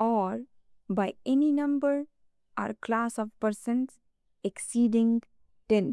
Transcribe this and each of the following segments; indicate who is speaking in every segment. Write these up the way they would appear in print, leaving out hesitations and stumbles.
Speaker 1: or by any number or class of persons exceeding 10।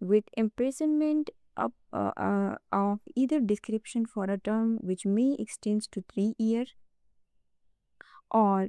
Speaker 1: with imprisonment of either description for a term which may extend to 3 years or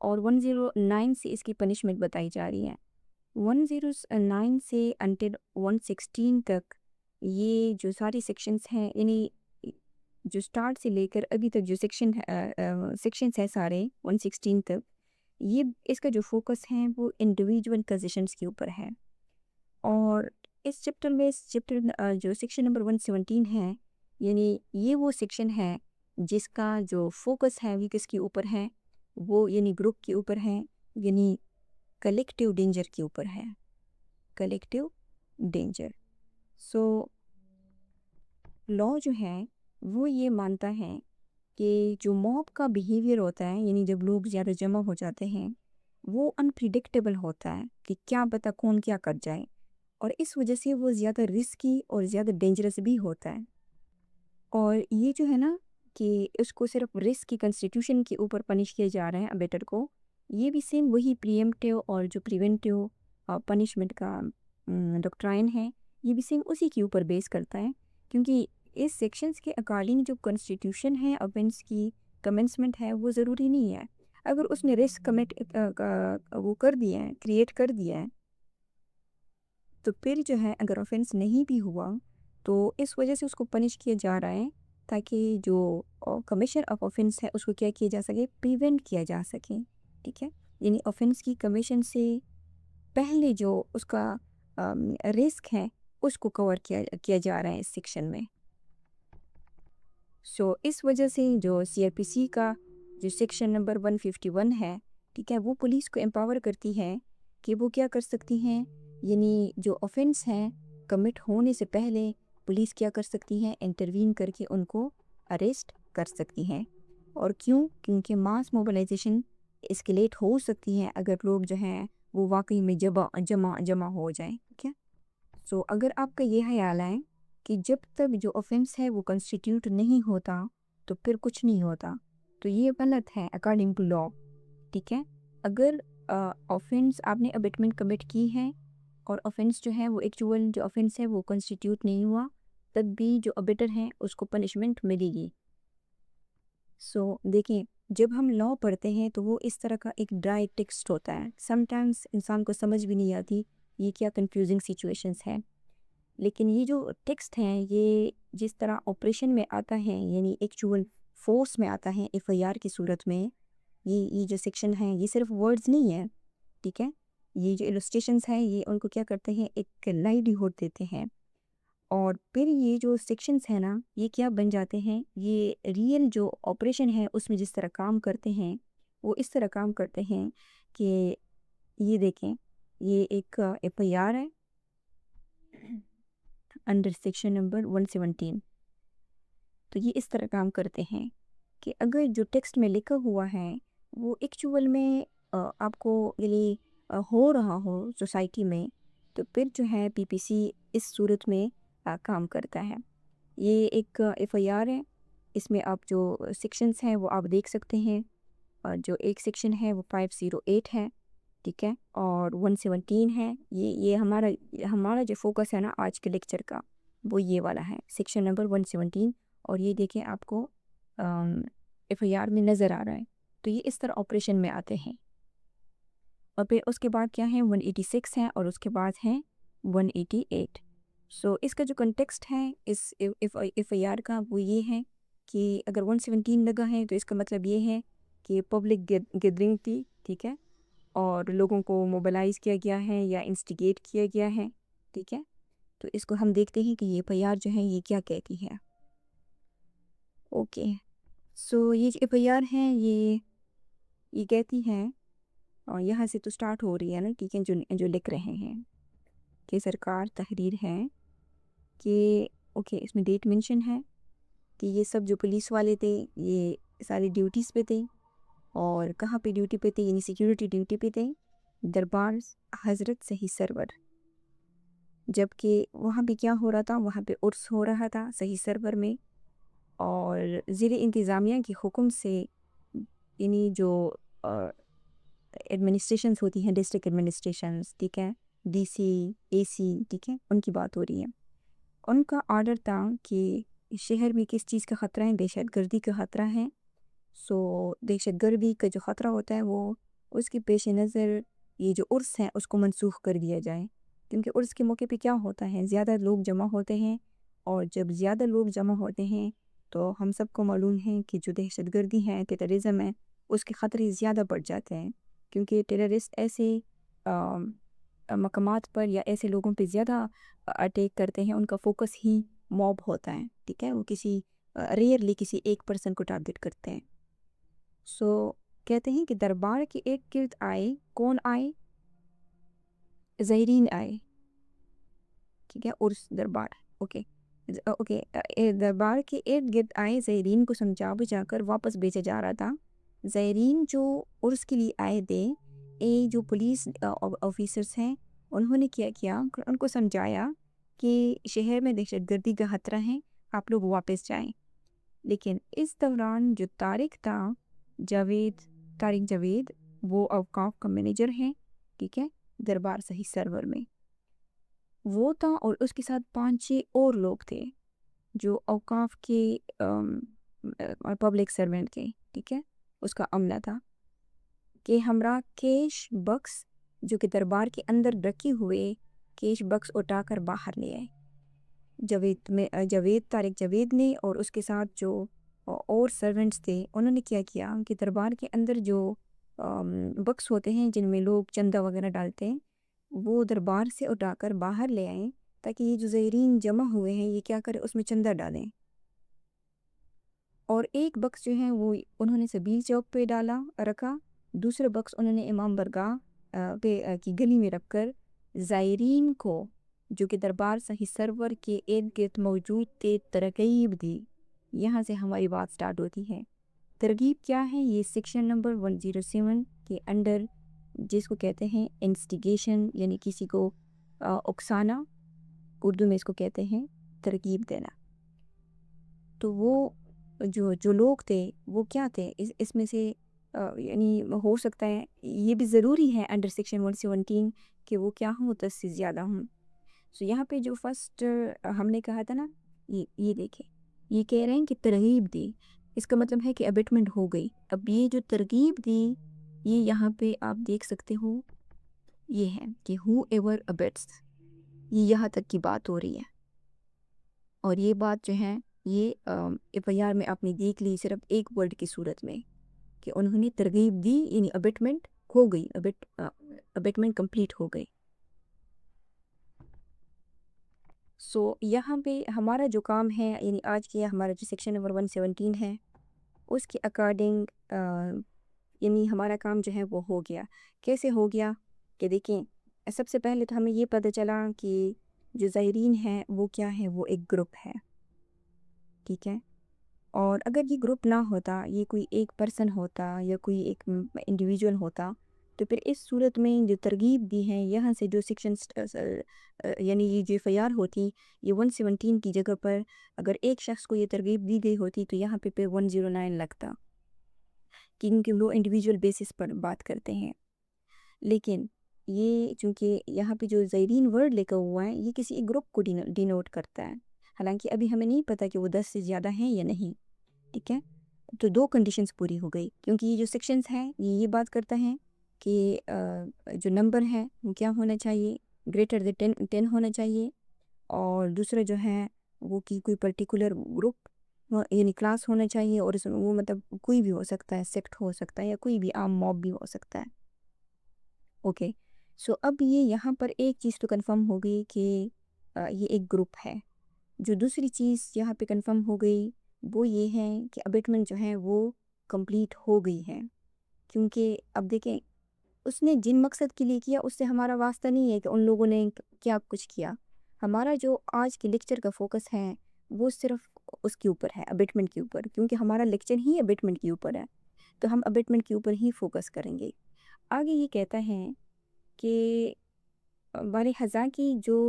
Speaker 1: اور 109 سے اس کی punishment بتائی جا رہی ہے. 109 سے انٹل 116 تک یہ جو ساری سیکشنز ہیں، یعنی جو سٹارٹ سے لے کر ابھی تک جو سیکشنز ہیں سارے 116 تک، یہ اس کا جو فوکس ہے وہ انڈیویجول پوزیشنز کے اوپر ہے. اور اس چیپٹر میں جو سیکشن نمبر 117 ہے، یعنی یہ وہ سیکشن ہے جس کا جو فوکس ہے وہ کس کے اوپر ہے، وہ یعنی گروپ کے اوپر ہے، یعنی کلیکٹیو ڈینجر کے اوپر ہے. Collective danger. سو لا جو ہے وہ یہ مانتا ہے کہ جو موب کا بیہیویئر ہوتا ہے، یعنی جب لوگ زیادہ جمع ہو جاتے ہیں، وہ انپریڈکٹیبل ہوتا ہے کہ کیا پتہ کون کیا کر جائے، اور اس وجہ سے وہ زیادہ رسکی اور زیادہ ڈینجرس بھی ہوتا ہے. اور یہ جو ہے نا کہ اس کو صرف رسک کی کنسٹیٹیوشن کے اوپر پنش کیا جا رہا ہے ابیٹر کو، یہ بھی سیم وہی پریمپٹیو اور جو پریونٹیو پنشمنٹ کا ڈاکٹرائن ہے، یہ بھی سیم اسی کے اوپر بیس کرتا ہے. کیونکہ اس سیکشنز کے اکارڈنگ جو کنسٹیٹیوشن ہے اوفینس کی کمنسمنٹ ہے وہ ضروری نہیں ہے. اگر اس نے رسک وہ کر دیا ہے، کریٹ کر دیا ہے، تو پھر جو ہے اگر اوفینس نہیں بھی ہوا تو اس وجہ سے اس کو پنش کیا جا رہا ہے تاکہ جو کمیشن آف اوفینس ہے اس کو کیا جا سکے، پریونٹ کیا جا سکے. ٹھیک ہے، یعنی اوفینس کی کمیشن سے پہلے جو اس کا رسک ہے اس کو کور کیا جا رہا ہے اس سیکشن میں. سو اس وجہ سے جو سی آر پی سی کا جو سیکشن نمبر 151 ہے، ٹھیک ہے، وہ پولیس کو امپاور کرتی ہے کہ وہ کیا کر سکتی ہیں، یعنی جو اوفینس ہیں کمٹ ہونے سے پہلے پولیس کیا کر سکتی ہیں، انٹروین کر کے ان کو اریسٹ کر سکتی ہیں. اور کیونکہ ماس موبلائزیشن اسکیلیٹ ہو سکتی ہے اگر لوگ جو ہیں وہ واقعی میں جمع ہو جائیں. ٹھیک ہے، سو اگر آپ کا یہ خیال ہے کہ جب تک جو اوفینس ہے وہ کنسٹیٹیوٹ نہیں ہوتا تو پھر کچھ نہیں ہوتا، تو یہ غلط ہے اکارڈنگ ٹو لا. ٹھیک ہے، اگر اوفینس آپ نے ابیٹمنٹ کمٹ کی ہے اور اوفینس جو ہے وہ ایکچوئل جو اوفینس ہے وہ کنسٹیٹیوٹ نہیں ہوا، تب بھی جو ابیٹر ہیں اس کو پنشمنٹ ملے گی. سو دیکھیں، جب ہم لا پڑھتے ہیں تو وہ اس طرح کا ایک ڈرائی ٹیکسٹ ہوتا ہے، سم ٹائمز انسان کو سمجھ بھی نہیں آتی یہ کیا کنفیوزنگ سچویشنز ہیں. لیکن یہ جو ٹیکسٹ ہیں یہ جس طرح آپریشن میں آتا ہے، یعنی ایکچوئل فورس میں آتا ہے ایف آئی آر کی صورت میں، یہ جو سیکشن ہیں یہ صرف ورڈز نہیں ہیں. ٹھیک ہے، یہ جو السٹریشنز ہیں یہ ان کو کیا کرتے ہیں، ایک لائیولیہوڈ دیتے ہیں. اور پھر یہ جو سیکشنز ہیں نا یہ کیا بن جاتے ہیں، یہ ریئل جو آپریشن ہے اس میں جس طرح کام کرتے ہیں وہ اس طرح کام کرتے ہیں کہ یہ دیکھیں، یہ ایک ایف آئی آر ہے انڈر سیکشن نمبر 117. تو یہ اس طرح کام کرتے ہیں کہ اگر جو ٹیکسٹ میں لکھا ہوا ہے وہ ایکچوئل میں آپ کو یعنی ہو رہا ہو سوسائٹی میں، تو پھر جو ہے پی پی سی اس صورت میں کام کرتا ہے. یہ ایک ایف آئی آر ہے، اس میں آپ جو سیکشنز ہیں وہ آپ دیکھ سکتے ہیں. جو ایک سیکشن ہے وہ 508 ہے، ٹھیک ہے، اور 117 ہے. یہ ہمارا جو فوکس ہے نا آج کے لیکچر کا وہ یہ والا ہے، سیکشن نمبر 117. اور یہ دیکھیں آپ کو ایف آئی آر میں نظر آ رہا ہے. تو یہ اس طرح آپریشن میں آتے ہیں. اور پھر اس کے بعد کیا ہے، 186 ہے، اور اس کے بعد ہے 188. سو اس کا جو کنٹیکسٹ ہے اس ایف آئی آر کا وہ یہ ہے کہ اگر 117 لگا ہے تو اس کا مطلب یہ ہے کہ پبلک گیدرنگ تھی، ٹھیک ہے، اور لوگوں کو موبلائز کیا گیا ہے یا انسٹیگیٹ کیا گیا ہے. ٹھیک ہے، تو اس کو ہم دیکھتے ہیں کہ یہ ایف آئی آر جو ہے یہ کیا کہتی ہے. اوکے، سو یہ جو ایف آئی آر ہے یہ کہتی ہے، اور یہاں سے تو سٹارٹ ہو رہی ہے نا، ٹھیک ہے، جو لکھ رہے ہیں کہ سرکار تحریر ہے کہ اوکے، اس میں ڈیٹ منشن ہے کہ یہ سب جو پولیس والے تھے یہ ساری ڈیوٹیز پہ تھے. اور کہاں پہ ڈیوٹی پہ تھے، یعنی سیکیورٹی ڈیوٹی پہ تھے دربار حضرت صحیح سرور. جبکہ وہاں پہ کیا ہو رہا تھا، وہاں پہ عرس ہو رہا تھا صحیح سرور میں، اور زیر انتظامیہ کے حکم سے، یعنی جو ایڈمنسٹریشنز ہوتی ہیں، ڈسٹرکٹ ایڈمنسٹریشنز، ٹھیک ہے، ڈی سی، اے سی، ٹھیک ہے، ان کی بات ہو رہی ہے. ان کا آرڈر تھا کہ شہر میں کس چیز کا خطرہ ہے، دہشت گردی کا خطرہ ہے. سو دہشت گردی کا جو خطرہ ہوتا ہے وہ اس کے پیش نظر یہ جو عرس ہیں اس کو منسوخ کر دیا جائے، کیونکہ عرس کے موقع پہ کیا ہوتا ہے، زیادہ لوگ جمع ہوتے ہیں، اور جب زیادہ لوگ جمع ہوتے ہیں تو ہم سب کو معلوم ہے کہ جو دہشت گردی ہے، ٹیررزم ہے، اس کے خطرے زیادہ بڑھ جاتے ہیں، کیونکہ ٹیررسٹ ایسے مقامات پر یا ایسے لوگوں پہ زیادہ اٹیک کرتے ہیں، ان کا فوکس ہی موب ہوتا ہے، ٹھیک ہے، وہ کسی ریئرلی کسی ایک پرسن کو ٹارگٹ کرتے ہیں۔ سو کہتے ہیں کہ دربار کے ایک گرد آئے، کون آئے؟ زائرین آئے، ٹھیک ہے، عرس دربار، اوکے اوکے، دربار کے ارد گرد آئے، زائرین کو سمجھا بجھا کر واپس بھیجا جا رہا تھا۔ زائرین جو عرس کے لیے آئے تھے، جو پولیس آفیسرز ہیں، انہوں نے کیا کیا، ان کو سمجھایا کہ شہر میں دہشت گردی کا خطرہ ہے، آپ لوگ واپس جائیں۔ لیکن اس دوران جو طارق تھا، طارق جاوید، وہ اوقاف کا مینیجر ہے، ٹھیک ہے، دربار صحیح سرور میں وہ تھا، اور اس کے ساتھ 5-6 اور لوگ تھے جو اوقاف کے پبلک سرونٹ کے، ٹھیک ہے، اس کا عملہ تھا، کہ ہمراہ کیش بکس جو کہ دربار کے اندر رکھے ہوئے کیش بکس اٹھا کر باہر لے آئے۔ طارق جاوید نے اور اس کے ساتھ جو اور سرونٹس تھے، انہوں نے کیا کیا کہ دربار کے اندر جو بکس ہوتے ہیں جن میں لوگ چندہ وغیرہ ڈالتے ہیں، وہ دربار سے اٹھا کر باہر لے آئیں، تاکہ یہ جو زائرین جمع ہوئے ہیں یہ کیا کرے، اس میں چندہ ڈالیں۔ اور ایک بکس جو ہے وہ انہوں نے سبیل چوک پہ رکھا، دوسرا بکس انہوں نے امام برگاہ کی گلی میں رکھ کر زائرین کو جو کہ دربار صحیح سرور کے ارد گرد موجود تھے ترغیب دی۔ یہاں سے ہماری بات سٹارٹ ہوتی ہے۔ ترغیب کیا ہے؟ یہ سیکشن نمبر 107 کے انڈر جس کو کہتے ہیں انسٹیگیشن، یعنی کسی کو اکسانا، اردو میں اس کو کہتے ہیں ترغیب دینا۔ تو وہ جو لوگ تھے وہ کیا تھے، اس میں سے یعنی ہو سکتا ہے یہ بھی ضروری ہے انڈر سیکشن 117 کہ وہ کیا ہوں، 10 سے زیادہ ہوں۔ سو یہاں پہ جو فرسٹ ہم نے کہا تھا نا، یہ دیکھیں، یہ کہہ رہے ہیں کہ ترغیب دی، اس کا مطلب ہے کہ ابیٹمنٹ ہو گئی۔ اب یہ جو ترغیب دی، یہ یہاں پہ آپ دیکھ سکتے ہو، یہ ہے کہ ہو ایور ابیٹس، یہ یہاں تک کی بات ہو رہی ہے، اور یہ بات جو ہے یہ ایف آئی آر میں آپ نے دیکھ لی صرف ایک ورڈ کی صورت میں کہ انہوں نے ترغیب دی، یعنی ابیٹمنٹ ہو گئی، ابیٹمنٹ کمپلیٹ ہو گئی۔ سو یہاں پہ ہمارا جو کام ہے، یعنی آج کے ہمارا جو سیکشن نمبر 117 ہے، اس کے اکارڈنگ یعنی ہمارا کام جو ہے وہ ہو گیا۔ کیسے ہو گیا کہ دیکھیں، سب سے پہلے تو ہمیں یہ پتہ چلا کہ جو زائرین ہیں وہ کیا ہے، وہ ایک گروپ ہے، ٹھیک ہے، اور اگر یہ گروپ نہ ہوتا، یہ کوئی ایک پرسن ہوتا یا کوئی ایک انڈیویجول ہوتا، تو پھر اس صورت میں جو ترغیب دی ہیں یہاں سے جو سیکشن یعنی یہ جو ایف آئی آر ہوتی، یہ 117 کی جگہ پر اگر ایک شخص کو یہ ترغیب دی گئی ہوتی تو یہاں پہ 109 لگتا، کیونکہ وہ انڈیویجول بیسس پر بات کرتے ہیں۔ لیکن یہ چونکہ یہاں پہ جو زائرین ورڈ لکھا ہوا ہے، یہ کسی ایک گروپ کو ڈینوٹ کرتا ہے، حالانکہ ابھی ہمیں نہیں پتہ کہ وہ 10 سے زیادہ ہیں یا نہیں، ٹھیک ہے۔ تو 2 کنڈیشنز پوری ہو گئی، کیونکہ یہ جو سیکشنز ہیں یہ بات کرتا ہے کہ جو نمبر ہے وہ کیا ہونا چاہیے، گریٹر دین 10 ہونا چاہیے، اور دوسرا جو ہے وہ کہ کوئی پرٹیکولر گروپ یعنی کلاس ہونا چاہیے، اور وہ مطلب کوئی بھی ہو سکتا ہے، سیکٹ ہو سکتا ہے یا کوئی بھی عام موب بھی ہو سکتا ہے، اوکے۔ سو اب یہ یہاں پر ایک چیز تو کنفرم ہو گئی کہ یہ ایک گروپ ہے۔ جو دوسری چیز یہاں پہ کنفرم ہو گئی وہ یہ ہے کہ ابیٹمنٹ جو ہے وہ کمپلیٹ ہو گئی ہے، کیونکہ اب دیکھیں اس نے جن مقصد کے لیے کیا اس سے ہمارا واسطہ نہیں ہے کہ ان لوگوں نے کیا کچھ کیا۔ ہمارا جو آج کے لیکچر کا فوکس ہے وہ صرف اس کے اوپر ہے، ابیٹمنٹ کے اوپر، کیونکہ ہمارا لیکچر ہی ابیٹمنٹ کے اوپر ہے، تو ہم ابیٹمنٹ کے اوپر ہی فوکس کریں گے۔ آگے یہ کہتا ہے کہ بارے خزاں کی جو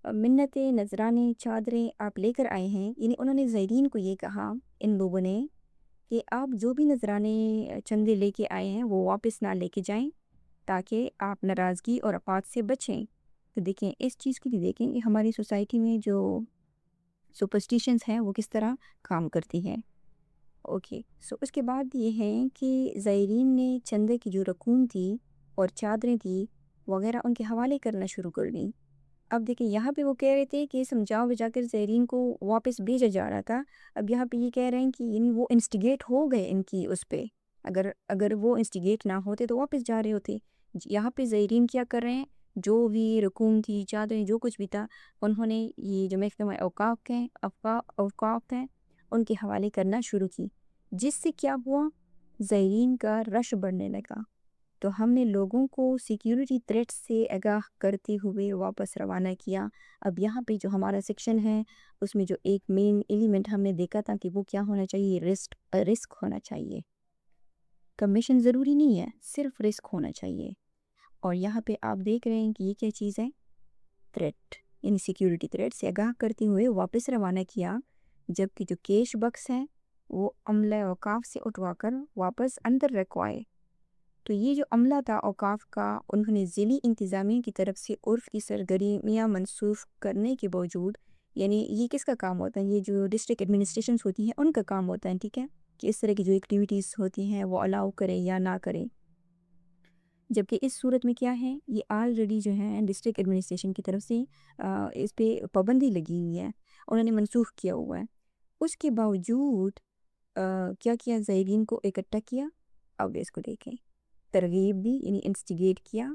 Speaker 1: منتیں، نذرانے، چادریں آپ لے کر آئے ہیں، یعنی انہوں نے زائرین کو یہ کہا، ان لوگوں نے، کہ آپ جو بھی نذرانے چندے لے کے آئے ہیں وہ واپس نہ لے کے جائیں، تاکہ آپ ناراضگی اور آفات سے بچیں۔ تو دیکھیں اس چیز کے لیے دیکھیں کہ ہماری سوسائٹی میں جو سپرسٹیشنز ہیں وہ کس طرح کام کرتی ہیں۔ اوکے، سو اس کے بعد یہ ہے کہ زائرین نے چندے کی جو رقوم تھی اور چادریں تھی وغیرہ ان کے حوالے کرنا شروع کر دیں۔ اب دیکھیں یہاں پہ وہ کہہ رہے تھے کہ سمجھا بجا کر زائرین کو واپس بھیجا جا رہا تھا، اب یہاں پہ یہ کہہ رہے ہیں کہ یعنی وہ انسٹیگیٹ ہو گئے ان کی اس پہ، اگر وہ انسٹیگیٹ نہ ہوتے تو واپس جا رہے ہوتے۔ یہاں پہ زائرین کیا کر رہے ہیں، جو بھی رقوم تھی، چادریں، جو کچھ بھی تھا، انہوں نے یہ جو محکمہ اوقاف ہیں ان کے حوالے کرنا شروع کی، جس سے کیا ہوا، زائرین کا رش بڑھنے لگا۔ تو ہم نے لوگوں کو سیکیورٹی تھریٹ سے آگاہ کرتے ہوئے واپس روانہ کیا۔ اب یہاں پہ جو ہمارا سیکشن ہے اس میں جو ایک مین ایلیمنٹ ہم نے دیکھا تھا کہ وہ کیا ہونا چاہیے، رسک ہونا چاہیے، کمیشن ضروری نہیں ہے، صرف رسک ہونا چاہیے۔ اور یہاں پہ آپ دیکھ رہے ہیں کہ یہ کیا چیز ہے، تھریٹ، یعنی سیکیورٹی تھریٹ سے آگاہ کرتے ہوئے واپس روانہ کیا، جبکہ جو کیش بکس ہیں وہ عملہ اوقاف سے اٹھوا کر واپس اندر رکھوائے۔ تو یہ جو عملہ تھا اوقاف کا، انہوں نے ضلعی انتظامیہ کی طرف سے عرف کی سرگرمیاں منسوخ کرنے کے باوجود، یعنی یہ کس کا کام ہوتا ہے، یہ جو ڈسٹرکٹ ایڈمنسٹریشنز ہوتی ہیں ان کا کام ہوتا ہے، ٹھیک ہے، کہ اس طرح کی جو ایکٹیویٹیز ہوتی ہیں وہ الاؤ کرے یا نہ کرے، جبکہ اس صورت میں کیا ہے، یہ آلریڈی جو ہے ڈسٹرکٹ ایڈمنسٹریشن کی طرف سے اس پہ پابندی لگی ہوئی ہے، انہوں نے منسوخ کیا ہوا ہے۔ اس کے باوجود کیا کیا، زائرین کو اکٹھا کیا، اب اس کو دیکھیں، ترغیب دی، یعنی انسٹیگیٹ کیا،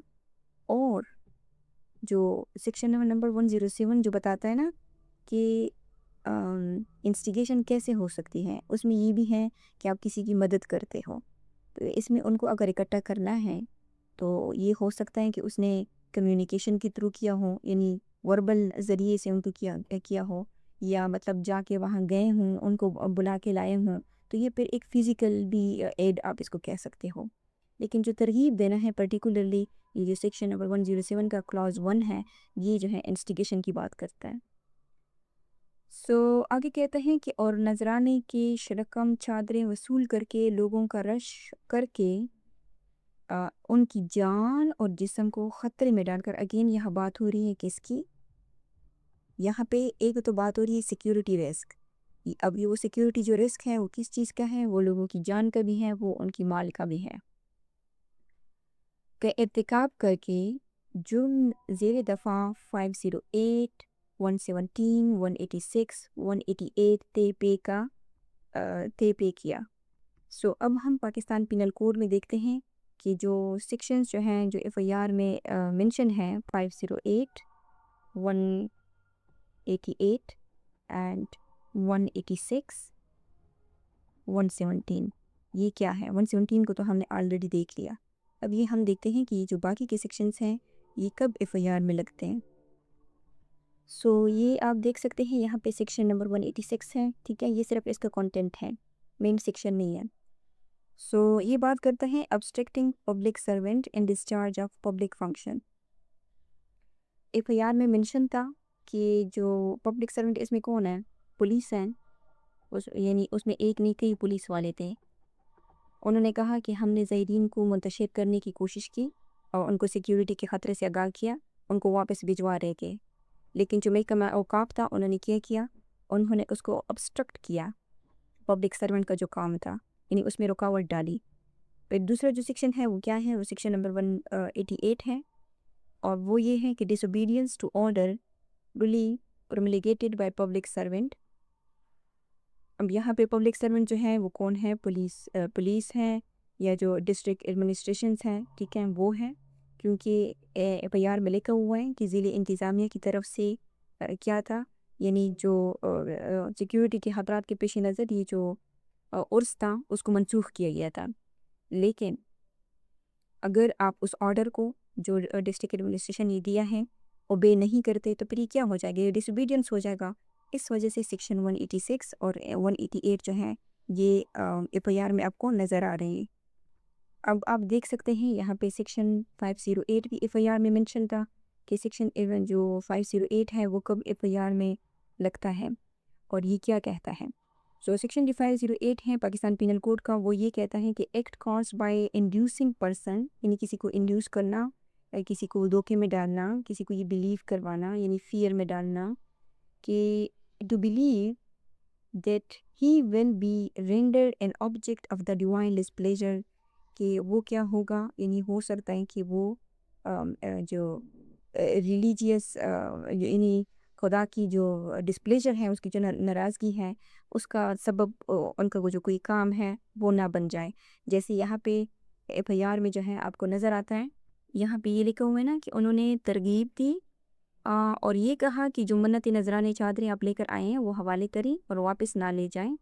Speaker 1: اور جو سیکشن نمبر 107 جو بتاتا ہے نا کہ انسٹیگیشن کیسے ہو سکتی ہے، اس میں یہ بھی ہے کہ آپ کسی کی مدد کرتے ہو، تو اس میں ان کو اگر اکٹھا کرنا ہے تو یہ ہو سکتا ہے کہ اس نے کمیونیکیشن کے تھرو کیا ہو، یعنی وربل ذریعے سے ان کو کیا ہو، یا مطلب جا کے وہاں گئے ہوں، ان کو بلا کے لائے ہوں، تو یہ پھر ایک فزیکل بھی ایڈ آپ اس کو کہہ سکتے ہو۔ لیکن جو ترغیب دینا ہے پرٹیکولرلی، یہ جو سیکشن نمبر 107 کا کلاز 1 ہے، یہ جو ہے انسٹیگیشن کی بات کرتا ہے۔ سو آگے کہتے ہیں کہ اور نذرانے کی رقم چادریں وصول کر کے لوگوں کا رش کر کے ان کی جان اور جسم کو خطرے میں ڈال کر، اگین یہاں بات ہو رہی ہے کس کی، یہاں پہ ایک تو بات ہو رہی ہے سیکیورٹی رسک، اب یہ وہ سیکیورٹی جو رسک ہے وہ کس چیز کا ہے، وہ لوگوں کی جان کا بھی ہے، وہ ان کی مال کا بھی ہے، کا ارتکاب کر کے جرم زیر دفعہ 508، 117، 186، 188 طے پے کیا۔ سو اب ہم پاکستان پینل کوڈ میں دیکھتے ہیں کہ جو سیکشنز جو ہیں جو ایف آئی آر میں منشن ہے، 508، 188 اینڈ 186، 117، یہ کیا ہے، 117 کو تو ہم نے آلریڈی دیکھ لیا، اب یہ ہم دیکھتے ہیں کہ جو باقی کے سیکشنز ہیں یہ کب ایف آئی آر میں لگتے ہیں۔ سو یہ آپ دیکھ سکتے ہیں یہاں پہ سیکشن نمبر 186 ہے، ٹھیک ہے، یہ صرف اس کا کانٹینٹ ہے، مین سیکشن نہیں ہے۔ سو یہ بات کرتا ہے obstructing public servant in discharge of public function. F I R میں منشن تھا کہ جو پبلک سرونٹ اس میں کون ہے، پولیس ہیں، یعنی اس میں ایک نہیں کئی پولیس والے تھے، انہوں نے کہا کہ ہم نے زائرین کو منتشر کرنے کی کوشش کی اور ان کو سیکیورٹی کے خطرے سے آگاہ کیا، ان کو واپس بھجوا رہے تھے، لیکن جو محکمہ اوقاف تھا انہوں نے کیا، انہوں نے اس کو obstruct کیا، پبلک سرونٹ کا جو کام تھا، یعنی اس میں رکاوٹ ڈالی۔ پھر دوسرا جو سیکشن ہے وہ کیا ہے، وہ سیکشن نمبر 188 ہے، اور وہ یہ ہے کہ disobedience to order really promulgated by public servant۔ اب یہاں پہ پبلک سرونٹ جو ہے وہ کون ہے، پولیس ہے یا جو ڈسٹرکٹ ایڈمنسٹریشنز ہیں، ٹھیک ہے، وہ ہیں، کیونکہ ایف آئی آر میں لکھا ہوا ہے کہ ضلع انتظامیہ کی طرف سے کیا تھا، یعنی جو سیکیورٹی کے خطرات کے پیش نظر یہ جو عرس تھا اس کو منسوخ کیا گیا تھا، لیکن اگر آپ اس آرڈر کو جو ڈسٹرکٹ ایڈمنسٹریشن نے دیا ہے اوبے نہیں کرتے تو پھر یہ کیا ہو جائے گا، یہ ڈس اوبیڈینس ہو جائے گا، اس وجہ سے سیکشن 186 اور 188 جو ہیں یہ ایف آئی آر میں آپ کو نظر آ رہے ہیں۔ اب آپ دیکھ سکتے ہیں یہاں پہ سیکشن 508 بھی ایف آئی آر میں منشن تھا کہ سیکشن جو 508 ہے وہ کب ایف آئی آر میں لگتا ہے، اور یہ کیا کہتا ہے۔ سو سیکشن جو 508 ہے پاکستان پینل کوڈ کا، وہ یہ کہتا ہے کہ act cause by inducing person, یعنی کسی کو انڈیوس کرنا، کسی کو دھوکے میں ڈالنا، کسی کو یہ بلیو کروانا، یعنی فیئر میں ڈالنا کہ to believe that he will be rendered an object of the divine displeasure, کہ وہ کیا ہوگا، یعنی ہو سکتا ہے کہ وہ جو ریلیجیس یعنی خدا کی جو ڈسپلیجر ہے، اس کی جو ناراضگی ہے، اس کا سبب ان کا وہ جو کوئی کام ہے وہ نہ بن جائے. جیسے یہاں پہ ایف آئی آر میں جو ہے آپ کو نظر آتا ہے، یہاں پہ یہ لکھا ہوا ہے نا کہ انہوں نے ترغیب دی اور یہ کہا کہ جو منت نذرانے چادریں آپ لے کر آئے ہیں وہ حوالے کریں اور واپس نہ لے جائیں،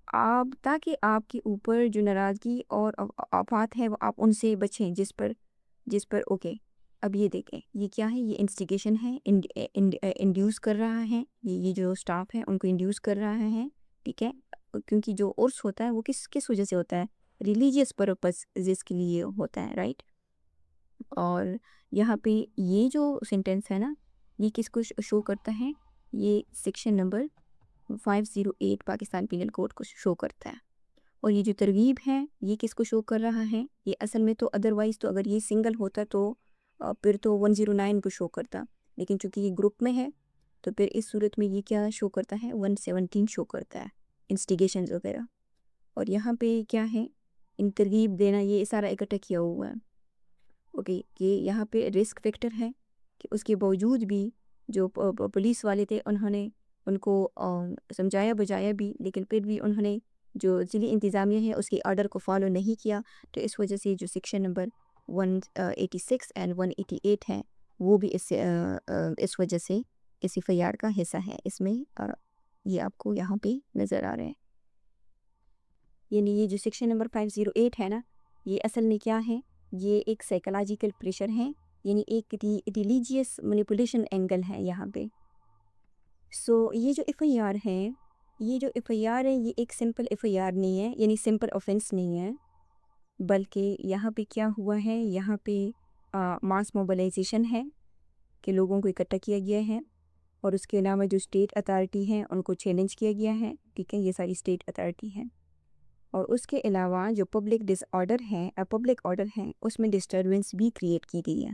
Speaker 1: آپ تاکہ آپ کے اوپر جو ناراضگی اور آفات ہے وہ آپ ان سے بچیں جس پر اوکے. اب یہ دیکھیں یہ کیا ہے، یہ انسٹیگیشن ہے، انڈیوس کر رہا ہے، یہ جو سٹاف ہے ان کو انڈیوس کر رہا ہے، ٹھیک ہے. کیونکہ جو عرس ہوتا ہے وہ کس وجہ سے ہوتا ہے، ریلیجیس پرپس جس کے لیے ہوتا ہے، رائٹ. اور یہاں پہ یہ جو سینٹینس ہے نا، یہ کس کو شو کرتا ہے، یہ section number 508 Pakistan penal code کو شو کرتا ہے. اور یہ جو ترغیب ہے یہ کس کو شو کر رہا ہے، یہ اصل میں تو ادروائز تو اگر یہ سنگل ہوتا تو پھر تو 109 کو شو کرتا، لیکن چونکہ یہ گروپ میں ہے تو پھر اس صورت میں یہ کیا شو کرتا ہے، 117 شو کرتا ہے، انسٹیگیشنز وغیرہ. اور یہاں پہ کیا ہے، ان ترغیب دینا، یہ سارا اکٹھا کیا ہوا ہے. اوکے، کہ یہاں پہ رسک فیکٹر ہے کہ اس کے باوجود بھی جو پولیس والے تھے انہوں نے ان کو سمجھایا بجایا بھی، لیکن پھر بھی انہوں نے جو ضلعی انتظامیہ ہے اس کے آرڈر کو فالو نہیں کیا. تو اس وجہ سے جو سیکشن نمبر 186 اینڈ 188 ہے وہ بھی اس وجہ سے اس ایف آئی آر کا حصہ ہے. اس میں یہ آپ کو یہاں پہ نظر آ رہے ہیں. یعنی یہ جو سیکشن نمبر 508 ہے نا، یہ اصل میں کیا ہے، یہ ایک سائیکولوجیکل پریشر ہے، یعنی ایک ریلیجیس مینیپولیشن اینگل ہے یہاں پہ. سو یہ جو ایف آئی آر ہے، یہ ایک سمپل ایف آئی آر نہیں ہے، یعنی سمپل آفینس نہیں ہے، بلکہ یہاں پہ کیا ہوا ہے، یہاں پہ ماس موبلائزیشن ہے کہ لوگوں کو اکٹھا کیا گیا ہے، اور اس کے علاوہ جو اسٹیٹ اتھارٹی ہیں ان کو چیلنج کیا گیا ہے، ٹھیک ہے، یہ ساری اسٹیٹ اتھارٹی ہیں. اور اس کے علاوہ جو پبلک آرڈر ہے اس میں ڈسٹربنس بھی کریٹ کی گئی ہے.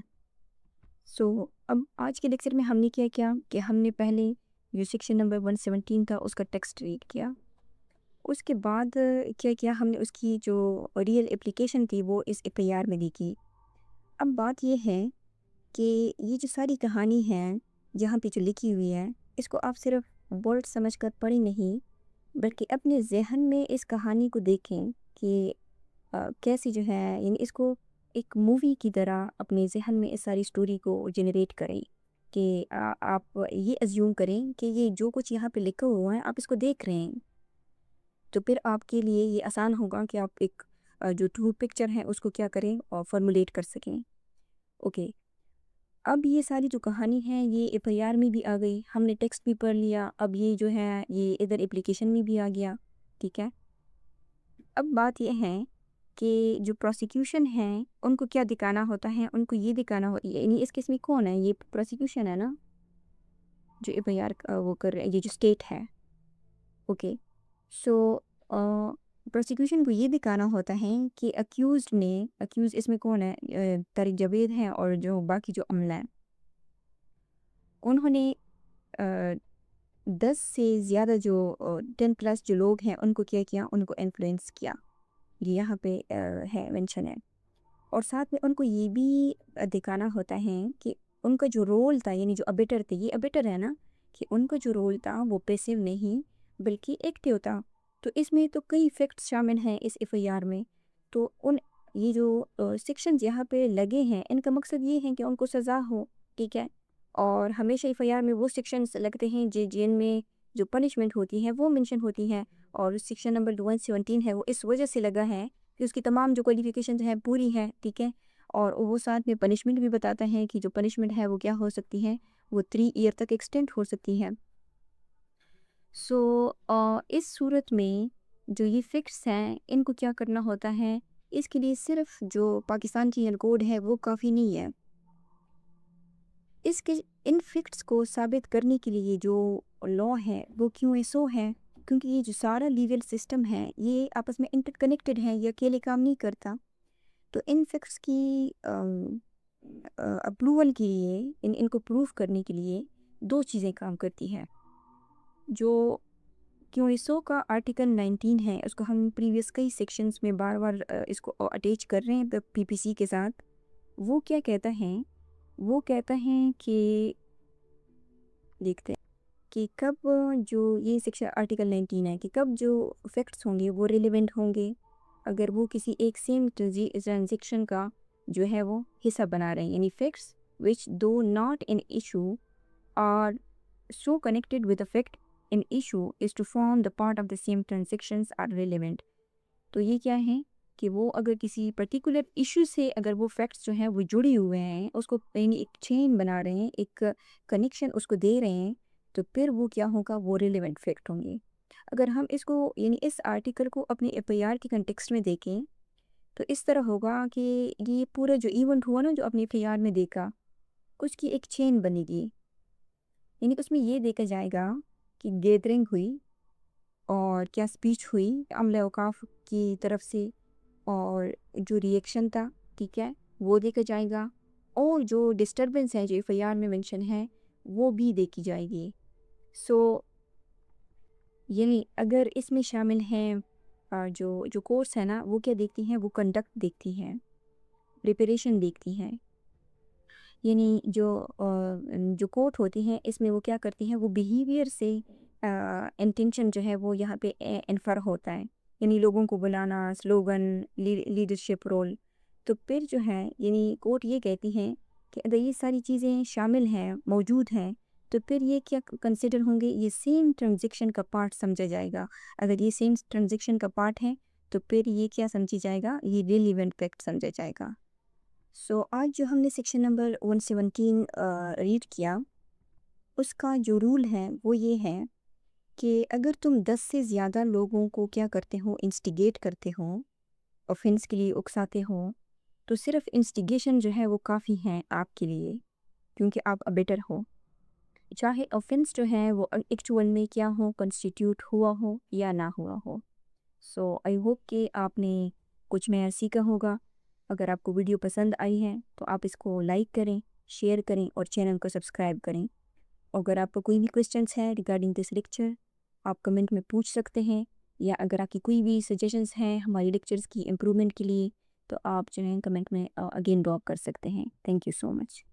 Speaker 1: سو اب آج کے لیکچر میں ہم نے کیا کہ ہم نے پہلے جو سیکشن نمبر 117 تھا اس کا ٹیکسٹ ریڈ کیا. اس کے بعد کیا ہم نے اس کی جو ریئل اپلیکیشن تھی وہ اس ایف آئی آر میں دیکھی. اب بات یہ ہے کہ یہ جو ساری کہانی ہے جہاں پہ جو لکھی ہوئی ہے، اس کو آپ صرف ورڈ سمجھ کر پڑھی نہیں، بلکہ اپنے ذہن میں اس کہانی کو دیکھیں کہ کیسی جو ہے، یعنی اس کو ایک مووی کی طرح اپنے ذہن میں اس ساری سٹوری کو جنریٹ کریں، کہ آپ یہ ازیوم کریں کہ یہ جو کچھ یہاں پہ لکھا ہوا ہے آپ اس کو دیکھ رہے ہیں، تو پھر آپ کے لیے یہ آسان ہوگا کہ آپ ایک جو ٹرو پکچر ہے اس کو کیا کریں اور فارمولیٹ کر سکیں. اوکے، اب یہ ساری جو کہانی ہے یہ ایف آئی آر میں بھی آ گئی، ہم نے ٹیکسٹ بھی پڑھ لیا، اب یہ جو ہے یہ ادھر اپلیکیشن میں بھی آ گیا، ٹھیک ہے. اب بات یہ ہے کہ جو پروسیکیوشن ہے ان کو کیا دکھانا ہوتا ہے، ان کو یہ دکھانا یعنی اس کیس میں کون ہے، یہ پروسیکیوشن ہے نا جو ایف آئی آر وہ کر رہے ہیں، یہ جو اسٹیٹ ہے. اوکے، سو پروسیکیوشن کو یہ دکھانا ہوتا ہے کہ اکیوز اس میں کون ہے، طارق جاوید ہیں اور جو باقی جو عملہ ہیں، انہوں نے 10 سے زیادہ جو 10 پلس جو لوگ ہیں ان کو کیا ان کو انفلوئنس کیا، یہ یہاں پہ ہے مینشن ہے. اور ساتھ میں ان کو یہ بھی دکھانا ہوتا ہے کہ ان کا جو رول تھا، یعنی جو ابیٹر تھے، یہ ابیٹر ہے نا، کہ ان کا جو رول تھا وہ پیسیو نہیں بلکہ ایکٹیو تھا. تو اس میں تو کئی فیکٹس شامل ہیں اس ایف آئی آر میں. تو یہ جو سیکشنز یہاں پہ لگے ہیں ان کا مقصد یہ ہے کہ ان کو سزا ہو، ٹھیک ہے. اور ہمیشہ ایف آئی آر میں وہ سیکشنز لگتے ہیں جن میں جو پنشمنٹ ہوتی ہے وہ منشن ہوتی ہے، اور سیکشن نمبر 117 ہے وہ اس وجہ سے لگا ہے کہ اس کی تمام جو کوالیفیکیشنز ہیں پوری ہیں، ٹھیک ہے. اور وہ ساتھ میں پنشمنٹ بھی بتاتا ہے کہ جو پنشمنٹ ہے وہ کیا ہو سکتی ہے، وہ 3 ایئر تک ایکسٹینڈ ہو سکتی ہے. سو اس صورت میں جو یہ فکس ہیں ان کو کیا کرنا ہوتا ہے، اس کے لیے صرف جو پاکستان پینل کوڈ ہے وہ کافی نہیں ہے. ان فکٹس کو ثابت کرنے کے لیے جو لا ہے وہ کیوں ایسو ہے، کیونکہ یہ جو سارا لیگل سسٹم ہے یہ آپس میں انٹر کنیکٹڈ ہے، یہ اکیلے کام نہیں کرتا. تو ان فکٹس کی اپروول کے لیے ان کو پروف کرنے کے لیے 2 چیزیں کام کرتی ہیں. جو QSO کا آرٹیکل 19 ہے، اس کو ہم پریویس کئی سیکشنز میں بار بار اس کو اٹیچ کر رہے ہیں PPC کے ساتھ۔ وہ کیا کہتا ہے؟ وہ کہتا ہے کہ دیکھتے ہیں کہ کب جو یہ سیکشن آرٹیکل 19 ہے کہ کب جو فیکٹس ہوں گے وہ ریلیونٹ ہوں گے اگر وہ کسی ایک سیم ٹرانزیکشن کا جو ہے وہ حصہ بنا رہے ہیں، یعنی facts which though not an issue are so connected with the fact an issue is to form the part of the same transactions are relevant۔ تو یہ کیا ہے کہ وہ اگر کسی پرٹیکولر ایشو سے اگر وہ فیکٹس جو ہیں وہ جڑے ہوئے ہیں، اس کو یعنی ایک چین بنا رہے ہیں، ایک کنیکشن اس کو دے رہے ہیں، تو پھر وہ کیا ہوگا؟ وہ ریلیونٹ فیکٹ ہوں گے۔ اگر ہم اس کو یعنی اس آرٹیکل کو اپنے FIR کے کنٹیکسٹ میں دیکھیں تو اس طرح ہوگا کہ یہ پورا جو ایونٹ ہوا نا جو اپنے FIR میں دیکھا، اس کی ایک چین بنے گی، یعنی اس میں یہ دیکھا جائے گا کہ گیدرنگ ہوئی اور کیا سپیچ ہوئی عملہ اوقاف کی طرف سے اور جو ریئیکشن تھا، ٹھیک ہے، وہ دیکھا جائے گا، اور جو ڈسٹربنس ہے جو FIR میں منشن ہے وہ بھی دیکھی جائے گی۔ یعنی اگر اس میں شامل ہیں جو کورس ہے نا وہ کیا دیکھتی ہیں؟ وہ کنڈکٹ دیکھتی ہیں، پریپریشن دیکھتی ہیں، یعنی جو کورٹ ہوتی ہیں اس میں وہ کیا کرتی ہیں؟ وہ بیہیویئر سے انٹینشن جو ہے وہ یہاں پہ انفر ہوتا ہے، یعنی لوگوں کو بلانا، سلوگن، لیڈرشپ رول۔ تو پھر جو ہے یعنی کورٹ یہ کہتی ہیں کہ اگر یہ ساری چیزیں شامل ہیں، موجود ہیں، تو پھر یہ کیا کنسیڈر ہوں گے؟ یہ سیم ٹرانزیکشن کا پارٹ سمجھا جائے گا۔ اگر یہ سیم ٹرانزیکشن کا پارٹ ہے تو پھر یہ کیا سمجھی جائے گا؟ یہ ریلیونٹ فیکٹ سمجھا جائے گا۔ آج جو ہم نے سیکشن نمبر 117 ریڈ کیا، اس کا جو رول ہے وہ یہ ہے کہ اگر تم 10 سے زیادہ لوگوں کو کیا کرتے ہو؟ انسٹیگیٹ کرتے ہو، اوفینس کے لیے اکساتے ہو، تو صرف انسٹیگیشن جو ہے وہ کافی ہے آپ کے لیے، کیونکہ آپ ابیٹر ہو، چاہے اوفینس جو ہے وہ ایکچول میں کیا ہو؟ کنسٹیٹیوٹ ہوا ہو یا نہ ہوا ہو۔ آئی ہوپ کہ آپ نے کچھ نیا سیکھا ہوگا۔ اگر آپ کو ویڈیو پسند آئی ہے تو آپ اس کو لائک کریں، شیئر کریں اور چینل کو سبسکرائب کریں۔ اگر آپ کو کوئی بھی کویسچنس ہے ریگارڈنگ دس لیکچر، آپ کمنٹ میں پوچھ سکتے ہیں، یا اگر آپ کی کوئی بھی سجیشنس ہیں ہماری لیکچرز کی امپرومنٹ کے لیے تو آپ جو ہیں کمنٹ میں اگین ڈراپ کر سکتے ہیں۔ Thank you so much.